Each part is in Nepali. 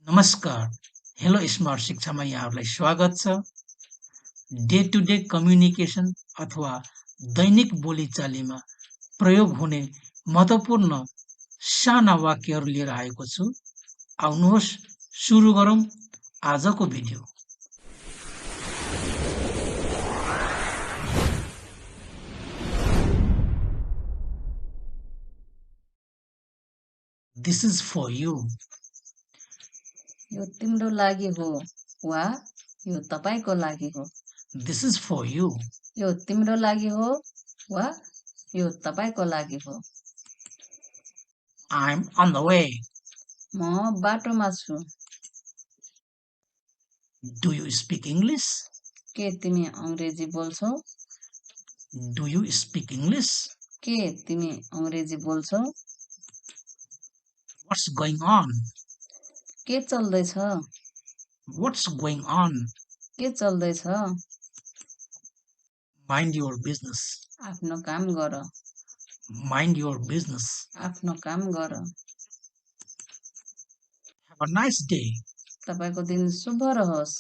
नमस्कार, हेलो स्मार्ट शिक्षामा यहाँहरूलाई स्वागत छ। डे टु डे कम्युनिकेसन अथवा दैनिक बोलीचालीमा प्रयोग हुने महत्त्वपूर्ण साना वाक्यहरू लिएर आएको छु। आउनुहोस् सुरु गरौँ आजको video. This is for you. यो तिम्रो लागि हो वा यो तपाईको लागि हो। This is for you. यो तिम्रो लागि हो वा यो तपाईको लागि हो। I'm on the way. म बाटोमा छु। Do you speak English? के तिमी अंग्रेजी बोल्छौ? Do you speak English? के तिमी अंग्रेजी बोल्छौ? What's going on? के चल्दैछ? What's going on? के चल्दैछ? Mind your business. आफ्नो काम गर। Mind your business. आफ्नो काम गर। Have a nice day. तपाईको दिन शुभ रहोस्।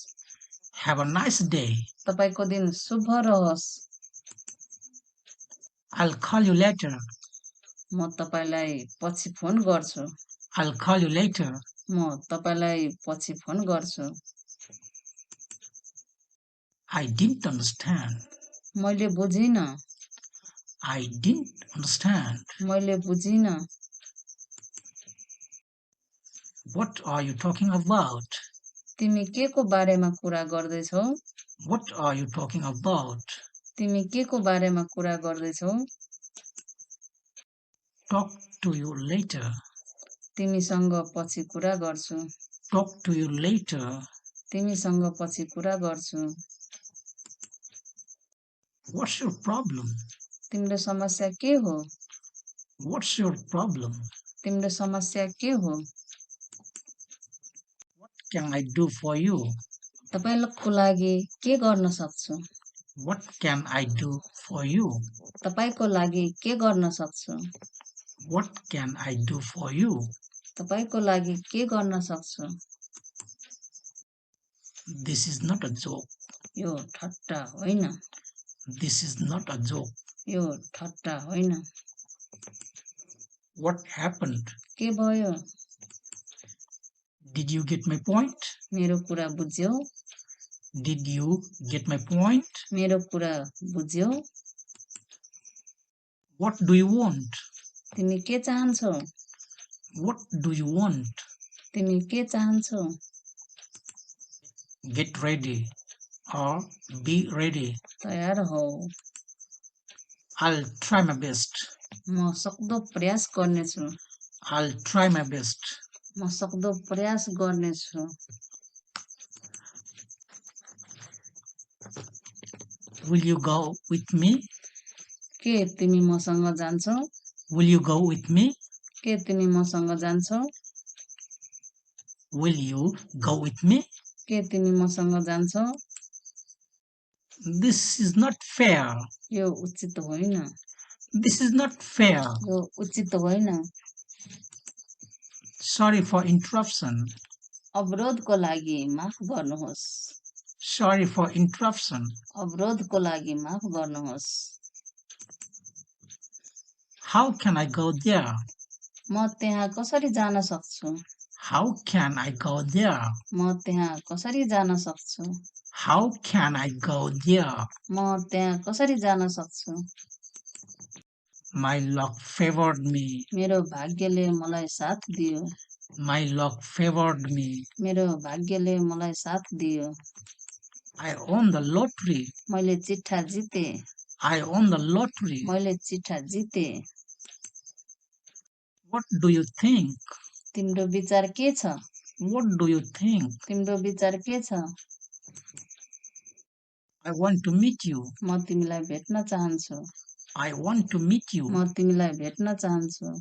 Have a nice day. तपाईको दिन शुभ रहोस्। I'll call you later. म तपाईलाई पछि फोन गर्छु। I'll call you later. म तपाईलाई पछि फोन गर्छु। I didn't understand. मैले बुझिन। I didn't understand. मैले बुझिन। What are you talking about? तिमी के को बारेमा कुरा गर्दै छौ? What are you talking about? तिमी के को बारेमा कुरा गर्दै छौ? Talk to you later. तिमीसँग पछि कुरा गर्छु। Talk to you later. तिमीसँग पछि कुरा गर्छु। What's your problem? तिम्रो समस्या के हो? What's your problem? तिम्रो समस्या के हो? What can I do for you? तपाईको लागि के गर्न सक्छु? What can I do for you? तपाईको लागि के गर्न सक्छु? What can I do for you? तपाईको लागि के गर्न सक्छु? This is not a joke. यो ठट्टा होइन। This is not a joke. यो ठट्टा होइन। What happened? के भयो? Did you get my point? मेरो कुरा बुझ्यौ? Did you get my point? मेरो कुरा बुझ्यौ? What do you want? तिमी के चाहन्छौ? What do you want? तिमी के चाहन्छौ? Get ready or be ready. तयार हौ। I'll try my best. म सक्दो प्रयास गर्नेछु। I'll try my best. म सक्दो प्रयास गर्नेछु। Will you go with me? के तिमी मसँग जान्छौ? Will you go with me? के तिमी मसँग जान्छौ? Will you go with me? के तिमी मसँग जान्छौ? This is not fair. यो उचित होइन। This is not fair. यो उचित होइन। Sorry for interruption. अवरोधको लागि माफ गर्नुहोस्। Sorry for interruption. अवरोधको लागि माफ गर्नुहोस्। How can I go there? म त्यहाँ कसरी जान सक्छु? How can I go there? म त्यहाँ कसरी जान सक्छु? How can I go there? म त्यहाँ कसरी जान सक्छु? My luck favored me. मेरो भाग्यले मलाई साथ दियो। My luck favored me. मेरो भाग्यले मलाई साथ दियो। I won the lottery. मैले चिट्ठा जिते। I won the lottery. मैले चिट्ठा जिते। What do you think? तिम्रो विचार के छ? What do you think? तिम्रो विचार के छ? I want to meet you. म तिमीलाई भेट्न चाहन्छु। I want to meet you. म तिमीलाई भेट्न चाहन्छु।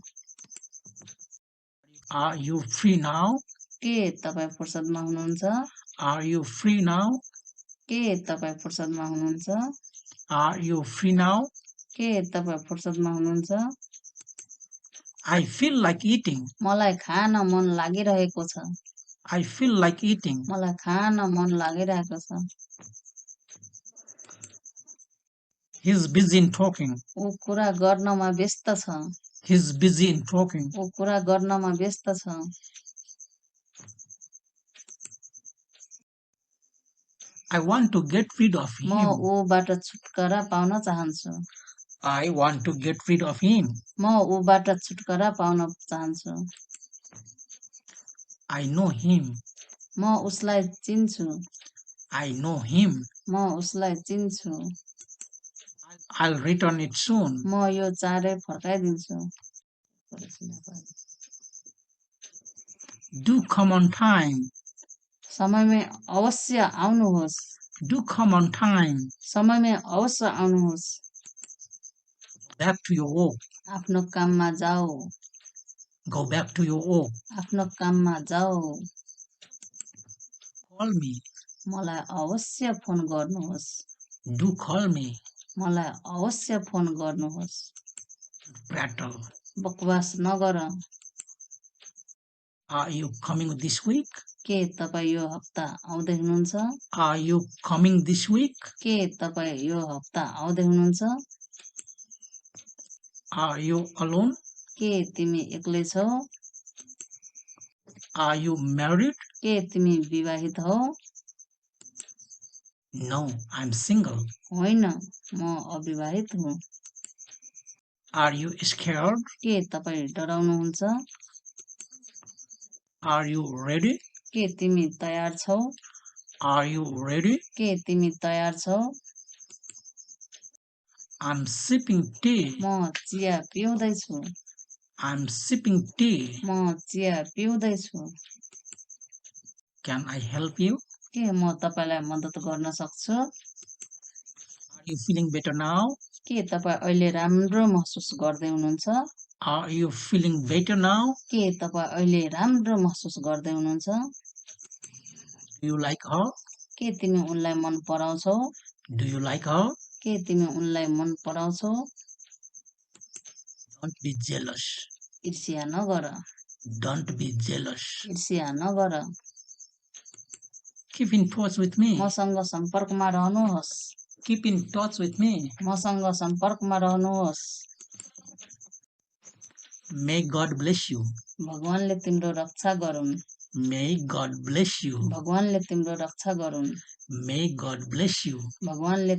Are you free now? के तपाईं फुर्सदमा हुनुहुन्छ? Are you free now? के तपाईं फुर्सदमा हुनुहुन्छ? Are you free now? के तपाईं फुर्सदमा हुनुहुन्छ? I feel like eating. मलाई खान मन लागिरहेको छ। I feel like eating. मलाई खान मन लागिरहेको छ। He's busy in talking. ऊ कुरा गर्नमा व्यस्त छ। He's busy in talking. ऊ कुरा गर्नमा व्यस्त छ। I want to get rid of म him. ऊबाट छुटकारा पाउन चाहन्छु। I want to get rid of him. म ऊबाट छुटकारा पाउन चाहन्छु। I know him. म उसलाई चिन्छु। I know him. म उसलाई चिन्छु। I'll return it soon. म यो चाँडै फर्काइदिन्छु। Do come on time. समयमै अवश्य आउनुहोस्। Do come on time. समयमै अवश्य आउनुहोस्। Back to your work. आफ्नो काममा जाऊ। Go back to your work. आफ्नो काममा जाऊ। Call me. मलाई अवश्य फोन गर्नुहोस्। Do call me. मलाई अवश्य फोन गर्नुहोस्। Prattle. बकवास नगर। Are you coming this week? के तपाईँ यो हप्ता आउँदै हुनुहुन्छ? Are you coming this week? के तपाईँ यो हप्ता आउँदै हुनुहुन्छ? Are you alone? के तिमी एक्लै छौ? Are you married? के तिमी विवाहित हौ? No, I'm single. होइन, म अविवाहित हुँ। Are you scared? के तपाईँ डराउनुहुन्छ? Are you ready? के तिमी तयार छौ? Are you ready? के तिमी तयार छौ? I'm sipping tea. म चिया पिउँदैछु। I'm sipping tea. म चिया पिउँदैछु। Can I help you? के म तपाईलाई मद्दत गर्न सक्छु? Are you feeling better now? के तपाईँ अहिले राम्रो महसुस गर्दै हुनुहुन्छ? Are you feeling better now? के तपाईँ अहिले राम्रो महसुस गर्दै हुनुहुन्छ? Do you like her? के तिमी उनलाई मन पराउँछौ? Do you like her? के तिमी उनलाई मन पराउँछौ? Don't be jealous. ईर्ष्या नगर। Don't be jealous. ईर्ष्या नगर। Keep in touch with me. मसँग सम्पर्कमा रहनुहोस्। Keep in touch with me. मसँग सम्पर्कमा रहनुहोस्। May God bless you. भगवानले तिम्रो रक्षा गरून्। May God bless you. भगवानले तिम्रो रक्षा गरून्। May God bless you. भगवानले